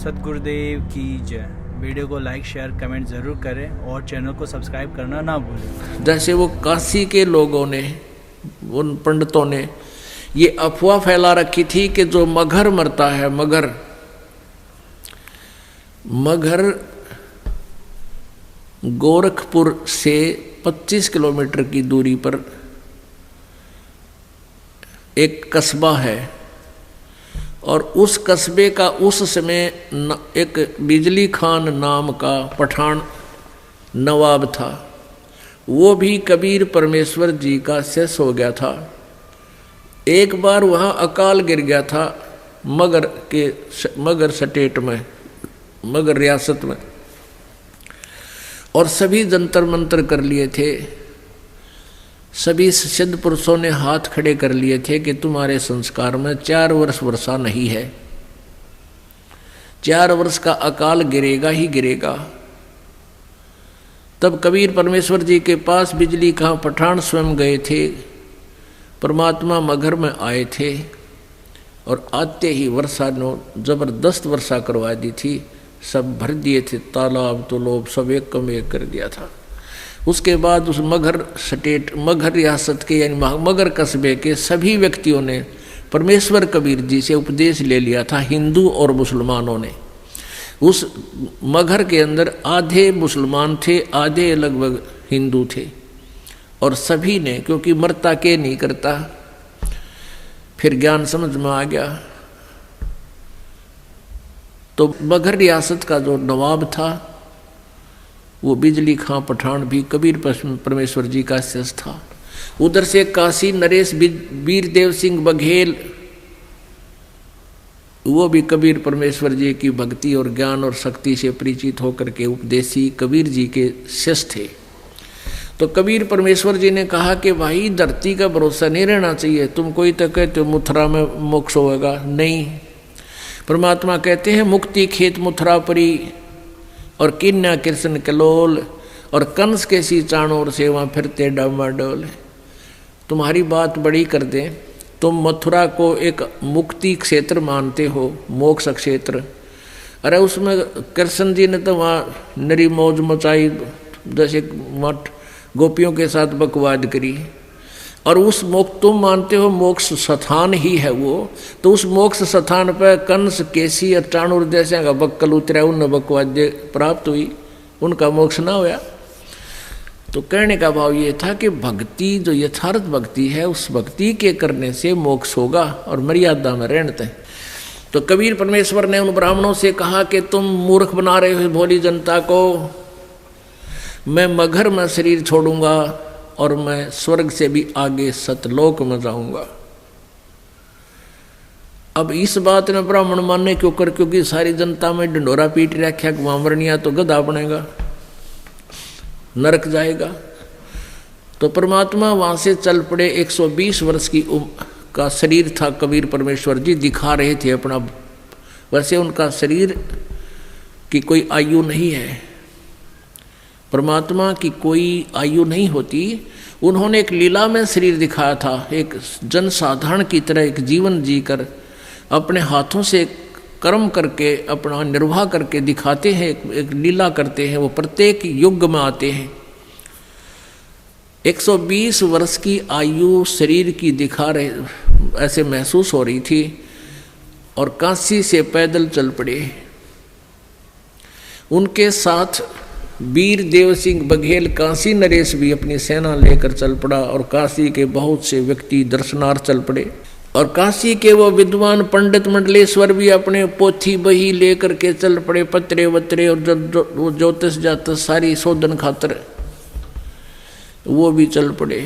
सतगुरुदेव की जय। वीडियो को लाइक शेयर कमेंट ज़रूर करें और चैनल को सब्सक्राइब करना ना भूलें। जैसे वो काशी के लोगों ने, उन पंडितों ने ये अफवाह फैला रखी थी कि जो मगर मरता है, मगर गोरखपुर से 25 किलोमीटर की दूरी पर एक कस्बा है और उस कस्बे का उस समय एक बिजली खान नाम का पठान नवाब था। वो भी कबीर परमेश्वर जी का शिष्य हो गया था। एक बार वहाँ अकाल गिर गया था मगर स्टेट में, मगर रियासत में, और सभी जंतर मंतर कर लिए थे। सभी सिद्ध पुरुषों ने हाथ खड़े कर लिए थे कि तुम्हारे संस्कार में 4 वर्ष वर्षा नहीं है, 4 वर्ष का अकाल गिरेगा ही गिरेगा। तब कबीर परमेश्वर जी के पास बिजली खां पठान स्वयं गए थे, परमात्मा मगर में आए थे और आते ही वर्षा ने जबरदस्त वर्षा करवा दी थी। सब भर दिए थे, तालाब तालाब सब एक कम एक कर दिया था। उसके बाद उस मगर स्टेट, मगर रियासत के यानी मगर कस्बे के सभी व्यक्तियों ने परमेश्वर कबीर जी से उपदेश ले लिया था। हिंदू और मुसलमानों ने, उस मगर के अंदर आधे मुसलमान थे, आधे लगभग हिंदू थे, और सभी ने, क्योंकि मरता के नहीं करता, फिर ज्ञान समझ में आ गया। तो मगर रियासत का जो नवाब था वो बिजली खां पठान भी कबीर परमेश्वर जी का शिष्य था। उधर से काशी नरेश वीरदेव सिंह बघेल, वो भी कबीर परमेश्वर जी की भक्ति और ज्ञान और शक्ति से परिचित होकर के उपदेशी कबीर जी के शिष्य थे। तो कबीर परमेश्वर जी ने कहा कि भाई धरती का भरोसा नहीं रहना चाहिए। तुम कोई तो कहते हो मथुरा में मोक्ष होगा, नहीं। परमात्मा कहते हैं मुक्ति खेत मथुरा परी और किन्या कृष्ण कलोल और कंस के सी चाणोर सेवा फिरते डामाडोल। तुम्हारी बात बड़ी कर दें, तुम मथुरा को एक मुक्ति क्षेत्र मानते हो, मोक्ष क्षेत्र। अरे उसमें कृष्ण जी ने तो वहाँ नरी मौज मचाई, जैसे मठ गोपियों के साथ बकवाद करी, और उस तुम मानते हो मोक्ष स्थान ही है वो। तो उस मोक्ष स्थान पर कंस केसी और चाणूर जैसे का बक्कल उतरा, उन बकवाद प्राप्त हुई, उनका मोक्ष ना होया। तो कहने का भाव ये था कि भक्ति जो यथार्थ भक्ति है, उस भक्ति के करने से मोक्ष होगा और मर्यादा में रहते हैं। तो कबीर परमेश्वर ने उन ब्राह्मणों से कहा कि तुम मूर्ख बना रहे हो भोली जनता को, मैं मगर में शरीर छोड़ूंगा और मैं स्वर्ग से भी आगे सतलोक में जाऊंगा। अब इस बात ने ब्राह्मण मानने क्यों कर, क्योंकि सारी जनता में ढंडोरा पीट रखा कि वामरनिया तो गधा बनेगा, नरक जाएगा। तो परमात्मा वहां से चल पड़े। 120 वर्ष की का शरीर था कबीर परमेश्वर जी, दिखा रहे थे अपना। वैसे उनका शरीर की कोई आयु नहीं है, परमात्मा की कोई आयु नहीं होती। उन्होंने एक लीला में शरीर दिखाया था, एक जनसाधारण की तरह एक जीवन जीकर अपने हाथों से कर्म करके अपना निर्वाह करके दिखाते हैं, एक लीला करते हैं। वो प्रत्येक युग में आते हैं। 120 वर्ष की आयु शरीर की दिखा रहे, ऐसे महसूस हो रही थी, और काशी से पैदल चल पड़े। उनके साथ वीरदेव सिंह बघेल काशी नरेश भी अपनी सेना लेकर चल पड़ा, और काशी के बहुत से व्यक्ति दर्शनार्थ चल पड़े। और काशी के वो विद्वान पंडित मंडलेश्वर भी अपने पोथी बही लेकर के चल पड़े, पत्रे वत्रे और ज्योतिष जातस सारी शोधन खातर वो भी चल पड़े।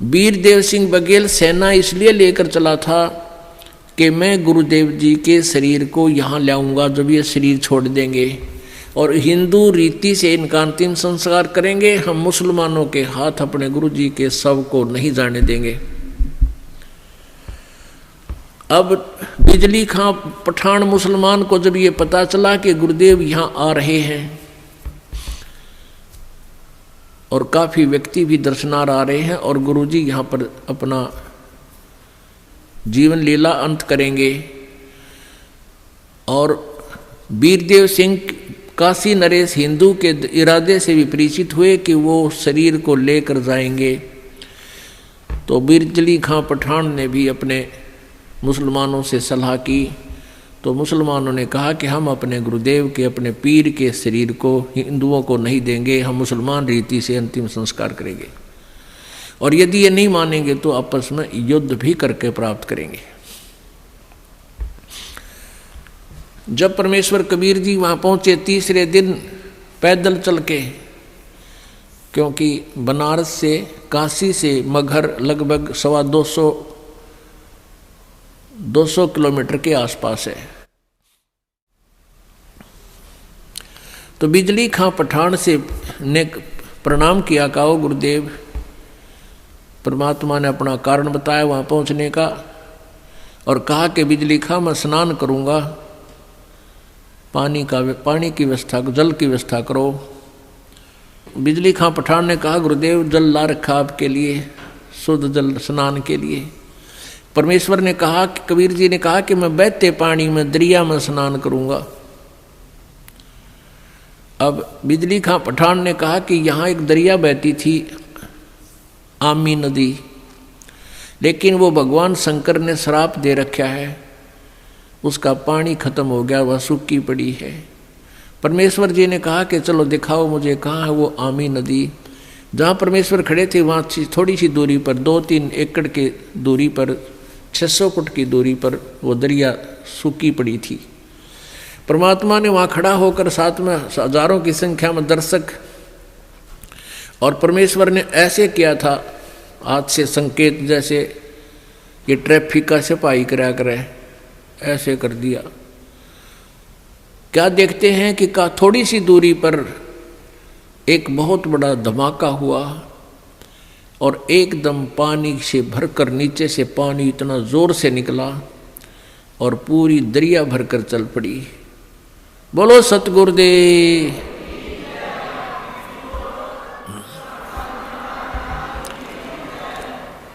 वीरदेव सिंह बघेल सेना इसलिए लेकर चला था कि मैं गुरुदेव जी के शरीर को यहाँ लाऊंगा जब ये शरीर छोड़ देंगे, और हिंदू रीति से इनका अंतिम संस्कार करेंगे। हम मुसलमानों के हाथ अपने गुरु जी के शव को नहीं जाने देंगे। अब बिजली खां पठान मुसलमान को जब ये पता चला कि गुरुदेव यहाँ आ रहे हैं और काफी व्यक्ति भी दर्शनार्थ आ रहे हैं और गुरुजी यहाँ पर अपना जीवन लीला अंत करेंगे, और वीरदेव सिंह काशी नरेश हिंदू के इरादे से भी परिचित हुए कि वो शरीर को लेकर जाएंगे। तो बिजली खां पठान ने भी अपने मुसलमानों से सलाह की। तो मुसलमानों ने कहा कि हम अपने गुरुदेव के, अपने पीर के शरीर को हिंदुओं को नहीं देंगे, हम मुसलमान रीति से अंतिम संस्कार करेंगे, और यदि ये नहीं मानेंगे तो आपस में युद्ध भी करके प्राप्त करेंगे। जब परमेश्वर कबीर जी वहाँ पहुँचे तीसरे दिन पैदल चल के, क्योंकि बनारस से, काशी से मगहर लगभग 200 किलोमीटर के आसपास है। तो बिजली खां पठान से ने प्रणाम किया, कहो गुरुदेव। परमात्मा ने अपना कारण बताया वहाँ पहुँचने का और कहा कि बिजली खां मैं स्नान करूँगा, पानी की व्यवस्था, जल की व्यवस्था करो। बिजली खां पठान ने कहा गुरुदेव जल ला रखा आपके लिए, शुद्ध जल स्नान के लिए। परमेश्वर ने कहा, कबीर जी ने कहा कि मैं बहते पानी में, दरिया में स्नान करूँगा। अब बिजली खां पठान ने कहा कि यहाँ एक दरिया बहती थी, आमी नदी, लेकिन वो भगवान शंकर ने श्राप दे रखा है, उसका पानी खत्म हो गया, वह सूखी पड़ी है। परमेश्वर जी ने कहा कि चलो दिखाओ मुझे कहाँ है वो आमी नदी। जहाँ परमेश्वर खड़े थे वहाँ थोड़ी सी दूरी पर, 2-3 एकड़ के दूरी पर, 600 फुट की दूरी पर वो दरिया सूखी पड़ी थी। परमात्मा ने वहाँ खड़ा होकर साथ में हजारों की संख्या में दर्शक, और परमेश्वर ने ऐसे किया था हाथ से संकेत, जैसे ये ट्रैफिक का सिपाही करा करे, ऐसे कर दिया। क्या देखते हैं कि थोड़ी सी दूरी पर एक बहुत बड़ा धमाका हुआ और एकदम पानी से भरकर नीचे से पानी इतना जोर से निकला और पूरी दरिया भरकर चल पड़ी। बोलो सतगुरुदेव।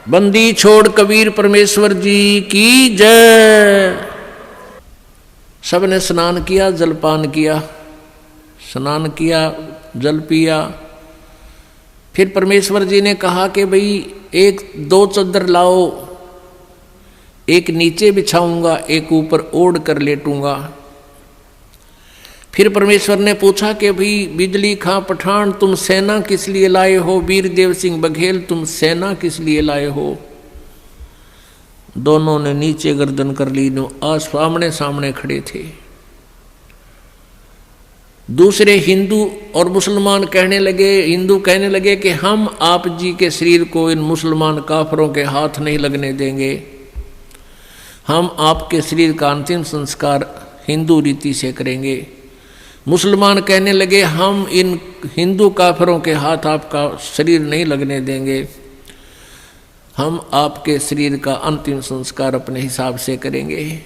बंदी छोड़ कबीर परमेश्वर जी की जय। सबने स्नान किया, जलपान किया, स्नान किया, जल पिया। फिर परमेश्वर जी ने कहा कि भाई 1-2 चद्दर लाओ, एक नीचे बिछाऊंगा, एक ऊपर ओढ़ कर लेटूंगा। फिर परमेश्वर ने पूछा कि भाई बिजली खां पठान तुम सेना किस लिए लाए हो, वीरदेव सिंह बघेल तुम सेना किस लिए लाए हो। दोनों ने नीचे गर्दन कर ली, आज सामने सामने खड़े थे। दूसरे हिंदू और मुसलमान कहने लगे, हिंदू कहने लगे कि हम आप जी के शरीर को इन मुसलमान काफरों के हाथ नहीं लगने देंगे, हम आपके शरीर का अंतिम संस्कार हिंदू रीति से करेंगे। मुसलमान कहने लगे हम इन हिंदू काफरों के हाथ आपका शरीर नहीं लगने देंगे, हम आपके शरीर का अंतिम संस्कार अपने हिसाब से करेंगे,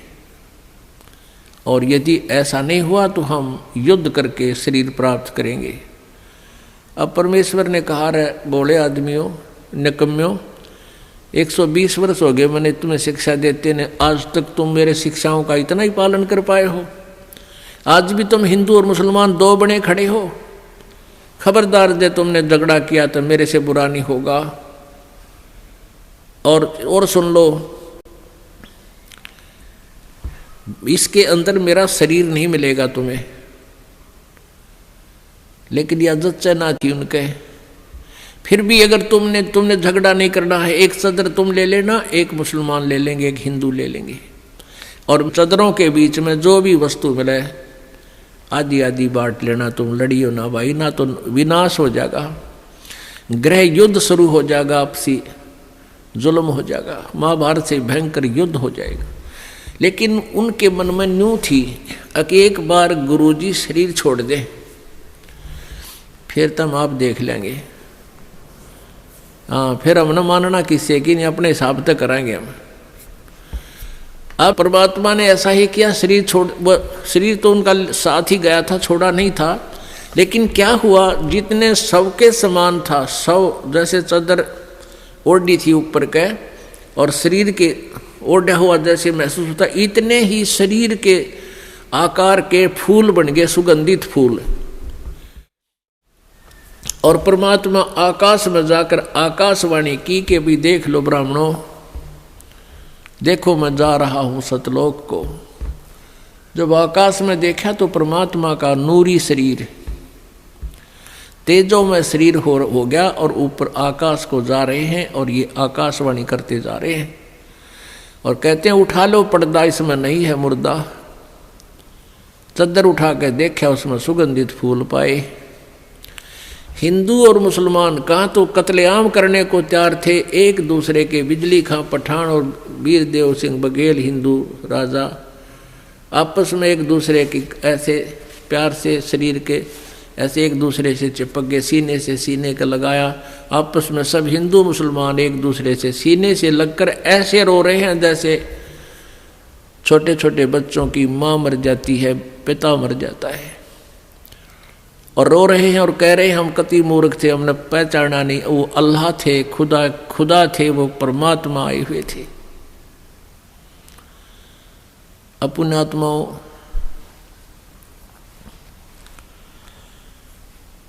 और यदि ऐसा नहीं हुआ तो हम युद्ध करके शरीर प्राप्त करेंगे। अब परमेश्वर ने कहा, रे बोले आदमियों, निकम्यों, 120 वर्ष हो गए मैंने तुम्हें शिक्षा देते ने, आज तक तुम मेरे शिक्षाओं का इतना ही पालन कर पाए हो। आज भी तुम हिंदू और मुसलमान 2 बने खड़े हो। खबरदार दे तुमने झगड़ा किया तो मेरे से बुरा नहीं होगा। और सुन लो, इसके अंदर मेरा शरीर नहीं मिलेगा तुम्हें, लेकिन यह जच्चा ना की उनके। फिर भी अगर तुमने झगड़ा नहीं करना है, एक चदर तुम ले लेना, एक मुसलमान ले लेंगे, एक हिंदू ले लेंगे, और चदरों के बीच में जो भी वस्तु मिले आधी आधी बांट लेना। तुम लड़ियो ना भाई, ना तो विनाश हो जाएगा, गृह युद्ध शुरू हो जाएगा, आपसी जुल्म हो जाएगा, महाभारत से भयंकर युद्ध हो जाएगा। लेकिन उनके मन में न्यू थी कि एक बार गुरुजी शरीर छोड़ दे, फिर तुम आप देख लेंगे। हाँ, फिर हम न मानना किससे कि नहीं, अपने हिसाब तक कराएंगे हम। अब परमात्मा ने ऐसा ही किया, शरीर तो उनका साथ ही गया था, छोड़ा नहीं था। लेकिन क्या हुआ, जितने सबके समान था, सब जैसे चादर ओढ़ी थी ऊपर के और शरीर के ओढ़ा हुआ जैसे महसूस होता, इतने ही शरीर के आकार के फूल बन गए, सुगंधित फूल। और परमात्मा आकाश में जाकर आकाशवाणी की कि भी देख लो ब्राह्मणों, देखो मैं जा रहा हूं सतलोक को। जब आकाश में देखा तो परमात्मा का नूरी शरीर तेजों में शरीर हो गया और ऊपर आकाश को जा रहे हैं और ये आकाशवाणी करते जा रहे हैं और कहते हैं उठा लो पर्दा, इसमें नहीं है मुर्दा। चद्दर उठा के देखा, उसमें सुगंधित फूल पाए। हिंदू और मुसलमान कहाँ तो कत्लेआम करने को तैयार थे एक दूसरे के। बिजली खां पठान और वीर देव सिंह बघेल हिंदू राजा आपस में एक दूसरे की ऐसे प्यार से शरीर के ऐसे एक दूसरे से चिपक गए, सीने से सीने का लगाया। आपस में सब हिंदू मुसलमान एक दूसरे से सीने से लगकर ऐसे रो रहे हैं जैसे छोटे छोटे बच्चों की माँ मर जाती है, पिता मर जाता है। और रो रहे हैं और कह रहे हैं हम कति मूर्ख थे, हमने पहचाना नहीं, वो अल्लाह थे, खुदा थे, वो परमात्मा आए हुए थे। अपने आत्माओं,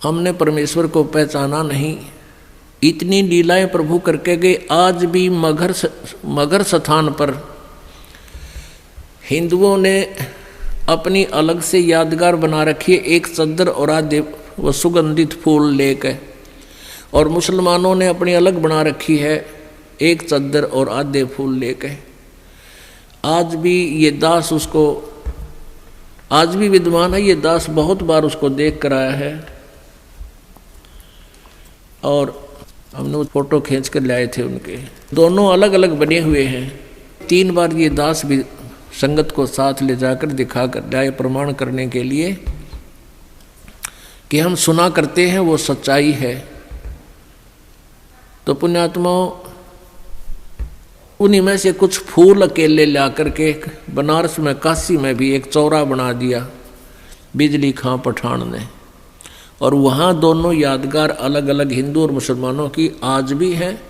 हमने परमेश्वर को पहचाना नहीं। इतनी लीलाएं प्रभु करके गए। आज भी मगर स्थान पर हिंदुओं ने अपनी अलग से यादगार बना रखी है, एक चद्दर और आधे वो सुगंधित फूल लेकर। और मुसलमानों ने अपनी अलग बना रखी है, एक चद्दर और आधे फूल लेकर। आज भी ये दास उसको, आज भी विद्वान है ये दास, बहुत बार उसको देख कर आया है। और हमने वो फोटो खींच कर लाए थे उनके, दोनों अलग अलग बने हुए हैं। 3 बार ये दास भी संगत को साथ ले जाकर दिखा कर लाए, प्रमाण करने के लिए कि हम सुना करते हैं वो सच्चाई है। तो पुण्यात्माओं, उन्हीं में से कुछ फूल अकेले ला करके बनारस में, काशी में भी एक चौरा बना दिया बिजली खां पठान ने। और वहाँ दोनों यादगार अलग अलग हिंदू और मुसलमानों की आज भी हैं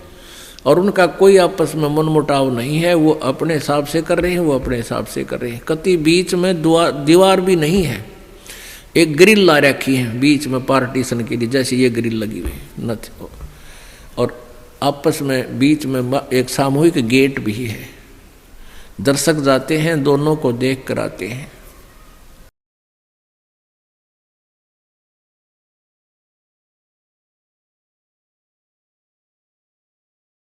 और उनका कोई आपस में मनमुटाव नहीं है। वो अपने हिसाब से कर रहे हैं, वो अपने हिसाब से कर रहे हैं। कति बीच में दीवार भी नहीं है, एक ग्रिल ला रखी है बीच में पार्टीशन के लिए, जैसे ये ग्रिल लगी हुई न। और आपस में बीच में एक सामूहिक गेट भी है। दर्शक जाते हैं, दोनों को देख कर आते हैं।